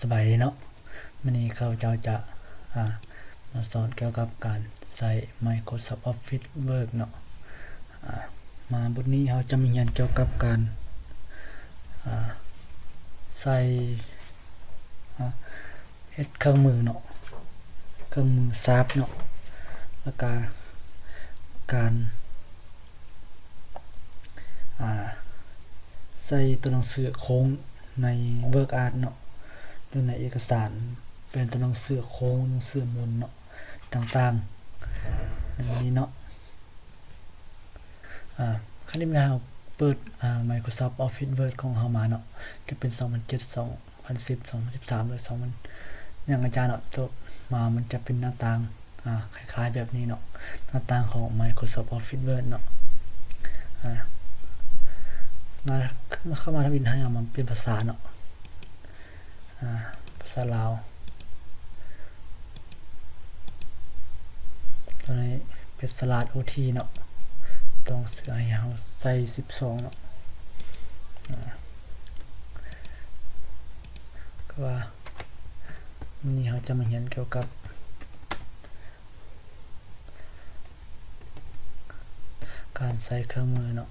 สบายดีเนาะวันนี้เขาเจ้าจะมาสอนเกี่ยวกับการใช้ Microsoft Office Word เนาะมาบทนี้เขาจะมีเรียนเกี่ยวกับการใส่เฮ็ดเครื่องมือเนาะเครื่องมือซับเนาะแล้วก็การใส่ตัวหนังสือโค้งใน WordArt เนาะหรือในเอกสารเป็นตัวหนังสือโค้งหนังสือหมุนเนาะต่างๆอย่างนี้เนาะขั้นที่เราเปิดMicrosoft Office Word ของเฮามาเนาะจะเป็น2007 2010 2013หรือ2000อย่างอาจารย์เนาะตัวมามันจะเป็นหน้าต่างคล้ายๆแบบนี้เนาะหน้าต่างของ Microsoft Office Word เนาะมาเข้ามาทำอินให้มันเป็นภาษาเนาะภาษาลาวตัวนี้เป็นสลัด OT เนาะต้องเสือให้เฮาใส่12เนาะก็ว่าวันนี้เราจะมาเรียนเกี่ยวกับการใส่เครื่องมือเนาะ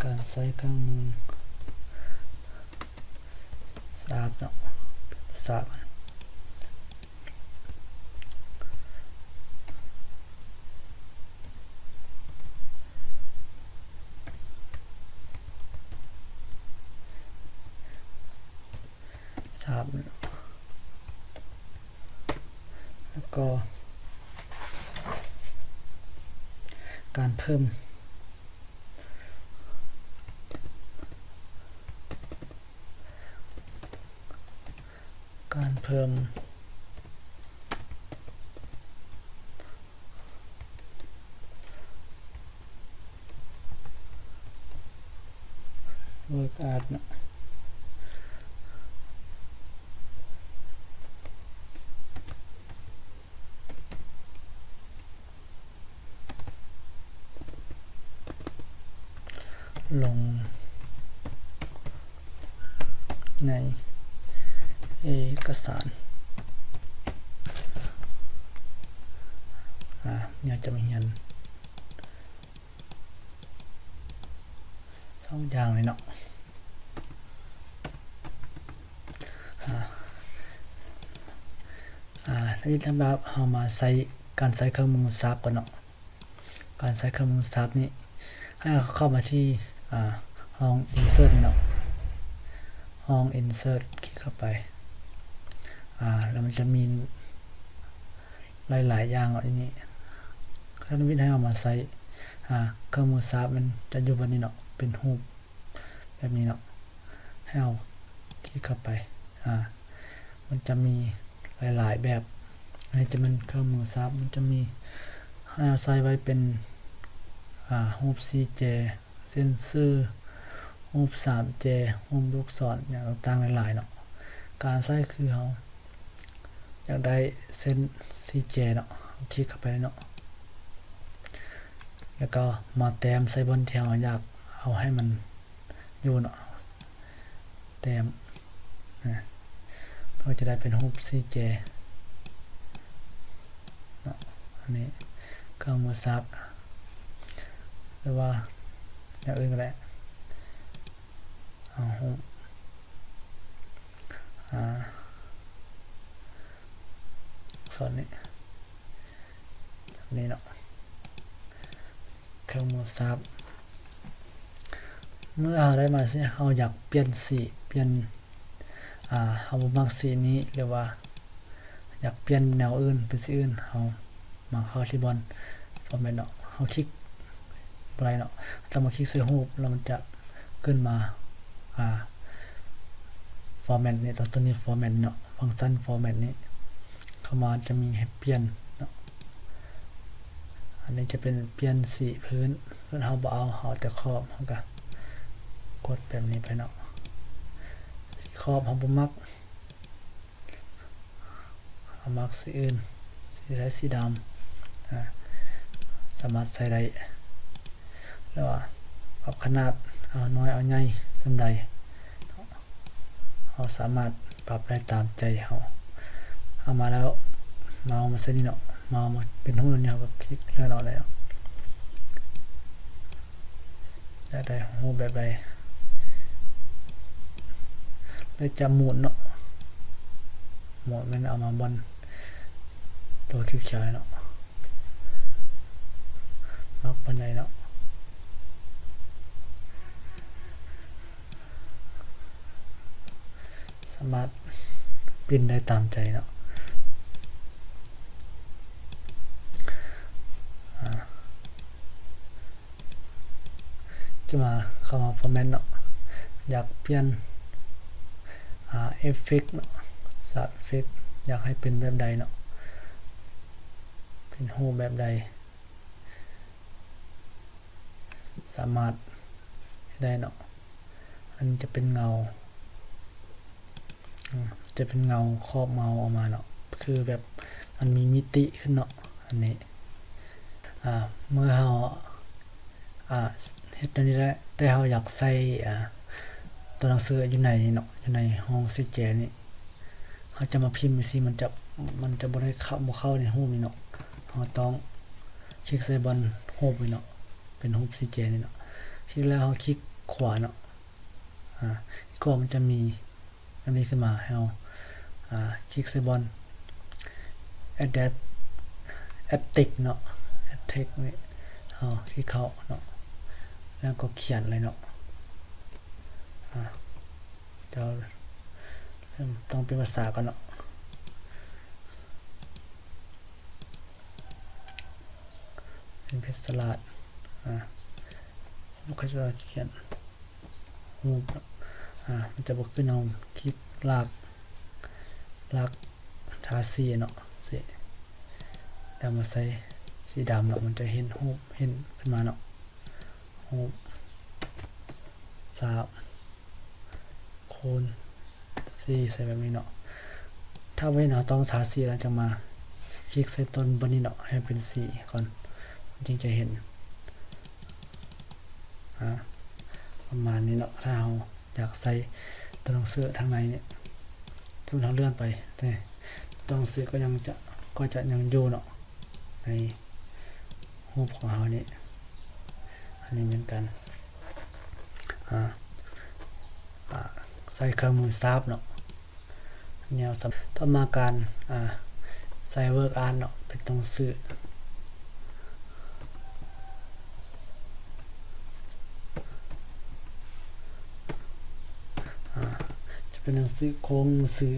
การใส่เครื่องมือทราบเนาะทราบแล้วก็การเพิ่มWordArt เนาะลงในเอกสารเนี่ยจะมีเรียน2อย่างเลยเนาะนี่สำหรับเฮามาใส่การใส่เครื่องมือซับก่อนเนาะการใส่เครื่องมือซับนี่ให้เข้ามาที่ห้อง insert นี่เนาะห้อง insert คลิกเข้าไปแล้วมันจะมีหลายๆอย่างอันนี้ถ้าวิธีให้เอามาใส่เครื่องมือซับมันจะอยู่บนนี้เนาะเป็นรูปแบบนี้เนาะให้เอาคลิกเข้าไปมันจะมีหลายๆแบบอันนี้จะเป็นเครื่องมือซับมันจะมีให้เอาใส่ไว้เป็นรูป CJ เส้นซื่อรูป 3J รูปลูกศรอย่างต่างๆหลายๆเนาะการใส่คือเราอยากได้เส้น CJ เนาะคลิกเข้าไปเนาะแล้วก็มาแต้มใส่บนที่เราอยากเอาให้มันอยู่เนาะแต้มเราจะได้เป็นรูป CJ เนาะอันนี้เครื่องมือซับหรือว่าอย่างอื่นก็ได้ส่วนนี้เนาะเครื่องมือซับเมื่อเราได้มาสิเราอยากเปลี่ยนสีเปลี่ยนเราบ่มักสีนี้หรือว่าอยากเปลี่ยนแนวอื่นเป็นสีอื่นเรามาเข้าที่บนฟอร์แมตเนาะเราคลิกอะไรเนาะจะมาคลิกใส่รูปแล้วมันจะขึ้นมาฟอร์แมตนี่ตัวนี้ฟอร์แมตเนาะฟังก์ชันฟอร์แมตนี้เข้ามาจะมีให้เปลี่ยนเนาะอันนี้จะเป็นเปลี่ยนสีพื้นเราบ่เอาแต่ขอบเราก็กดแบบนี้ไปเนาะสีขอบเราบ่มักเอามักสีอื่นสีดำ สามารถใส่ได้แล้วปรับขนาดเอาน้อยเอาใหญ่ส่ำใดเราสามารถปรับได้ตามใจเราเอามาแล้วเมาส์มาใส่นี่เนาะเมาส์มาเป็นรูปนี้ก็คลิกเลื่อนออกแล้วได้รูปแบบใดได้จะหมุนเนาะหมุนมันเอามาบนตัวเขียวๆเนาะล็อกบนไหนเนาะสามารถปิ้นได้ตามใจเนาะจะมาเข้ามาฟอร์แมตเนาะอยากเปลี่ยนเอฟเฟกต์เนาะสาดเอฟเฟกต์อยากให้เป็นแบบใดเนาะเป็นรูปแบบใดสามารถได้เนาะอันนี้จะเป็นเงาจะเป็นเงาครอบเงาออกมาเนาะคือแบบมันมีมิติขึ้นเนาะอันนี้เมื่อเราเฮ็ดอันนี้แล้วแต่เราอยากใส่ตัวหนังสืออยู่ในเนาะอยู่ในห้องสีแจนี่เราจะมาพิมพ์สิมันจะบ่ได้เข้าในรูปนี่เนาะเราต้องคลิกใส่บนรูปนี่เนาะเป็นรูปสีแจนี่เนาะคลิกแล้วเราคลิกขวาเนาะก็มันจะมีอันนี้ขึ้นมาให้เราคลิกใส่บน add text เนาะ add text นี่คลิกเข้าเนาะแล้วก็เขียนเลยเนาะเดี๋ยวต้องเป็นภาษาก่อนเนาะเป็นเพชรสลัดสมมุติเขาจะเขียนรูปมันจะบอกขึ้นเอาคลิกลากทาสีเนาะสิแล้วมาใส่สีดำเนาะมันจะเห็นรูปเห็นขึ้นมาเนาะรูป3คูณ4ใส่แบบนี้เนาะถ้าไว้เนาะต้องทาสีแล้วจะมาคลิกใส่ต้นบนนี้เนาะให้เป็นสีก่อนจึงจะเห็นประมาณนี้เนาะถ้าเราอยากใส่ตัวหนังสือทางในเนี่ยสมมุติเราเลื่อนไปแต่ตัวหนังสือก็จะยังอยู่เนาะในรูปของเรานี่อันนี้เหมือนกันใส่เครื่องมือซับเนาะแนวต่อมาการใส่เวิร์กอาร์เนาะเป็นตัวหนังสือจะเป็นหนังสือโครงหนังสือ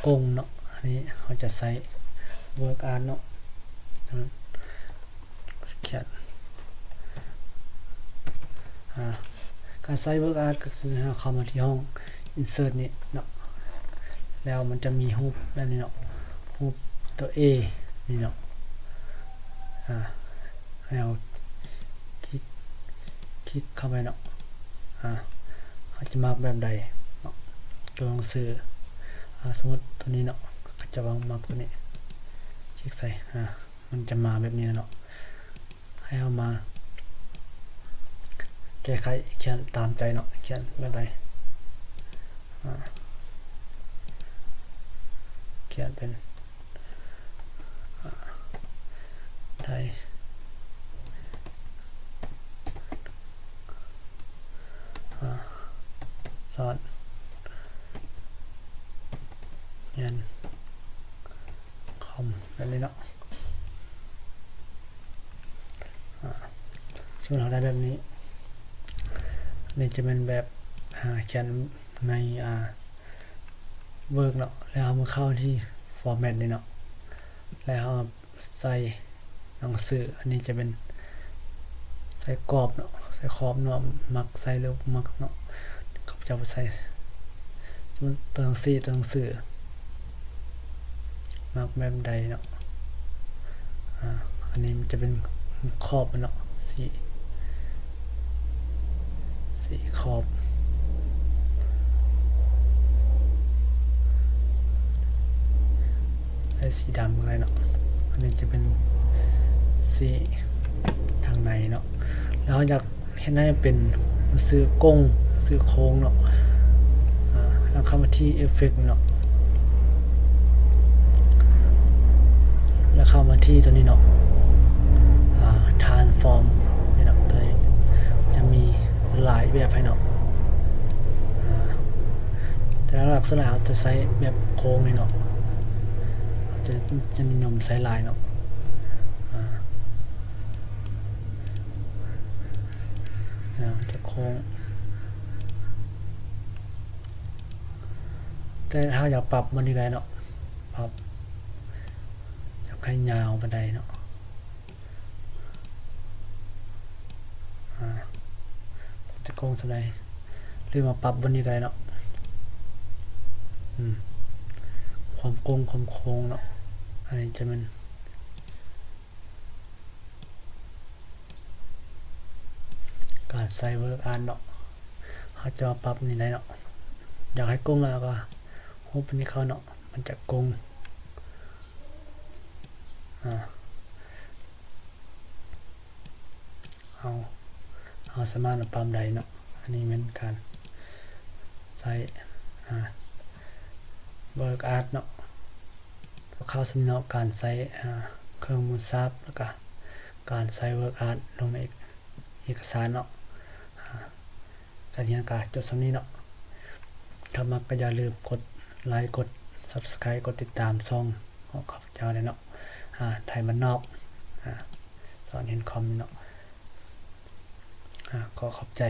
กงเนาะอันนี้เขาจะใส่เวิร์กอาร์เนาะเขียนการใส่เวิร์กอาร์ก็คือเข้ามาที่ห้อง insert นี่เนาะแล้วมันจะมีรูปแบบนี้เนาะรูปตัว A นี่เนาะให้เอาคลิกเข้าไปเนาะเขาจะมาร์กแบบใดเนาะตัวหนังสือสมมติตัวนี้เนาะก็จะวางมาร์กตัวนี้คลิกใส่มันจะมาแบบนี้เนาะให้เอามาแก้ไขเขียนตามใจเนาะเขียนแบบใดเขียนเป็นไทยสอนเรียนคอมแบบนี้เนาะช่วยเราได้แบบนี้นี่จะเป็นแบบเขียนในเวิร์กเนาะแล้วเอามาเข้าที่ฟอร์แมตนี่เนาะแล้วเอาใส่หนังสืออันนี้จะเป็นใส่กรอบเนาะใส่ขอบเนาะมักใส่หรือมักเนาะเขาจะใส่ตัวหนังสือมักแบบใดเนาะอันนี้มันจะเป็นขอบเนาะสีขอบไอ้สีดำอะไรเนาะอันนี้จะเป็นสี ในเนาะแล้วเราอยากเห็นให้เป็นซื้อกงซื้อโค้งเนาะแล้วเข้ามาที่เอฟเฟกต์เนาะแล้วเข้ามาที่ตัวนี้เนาะtransform นี่เนาะตัวนี้จะมีหลายแบบให้เนาะแต่ลักษณะเราจะใช้แบบโค้งนี่เนาะจะนิยมใช้ลายเนาะจะโค้งแต่ถ้าอยากปรับมันนี่ได้เนาะปรับอยากให้ยาวไปได้เนาะจะโค้งสไลด์หรือมาปรับบนนี้ก็ได้เนาะความโค้งเนาะอันนี้จะเป็นการใส่เวิร์กอันเนาะเขาจะปรับนี่ได้เนาะอยากให้โค้งแล้วก็ฮุบนี้เขาเนาะมันจะโค้งเอาสามารถปรับได้เนาะอันนี้เป็นการใส่เวิร์กอาร์ตเนาะเข้าสำเนาการใช้เครื่องมือซับแล้วก็การใช้เวิร์กอาร์ตลงในเอกสารเนาะการเรียนการจดสำนี้เนาะถ้ามักก็อย่าลืมกดไลค์กด Subscribe กดติดตามช่องของข้าพเจ้าเลยเนาะไทยมันนอกสอนเห็นคอมเนาะก็ขอบใจ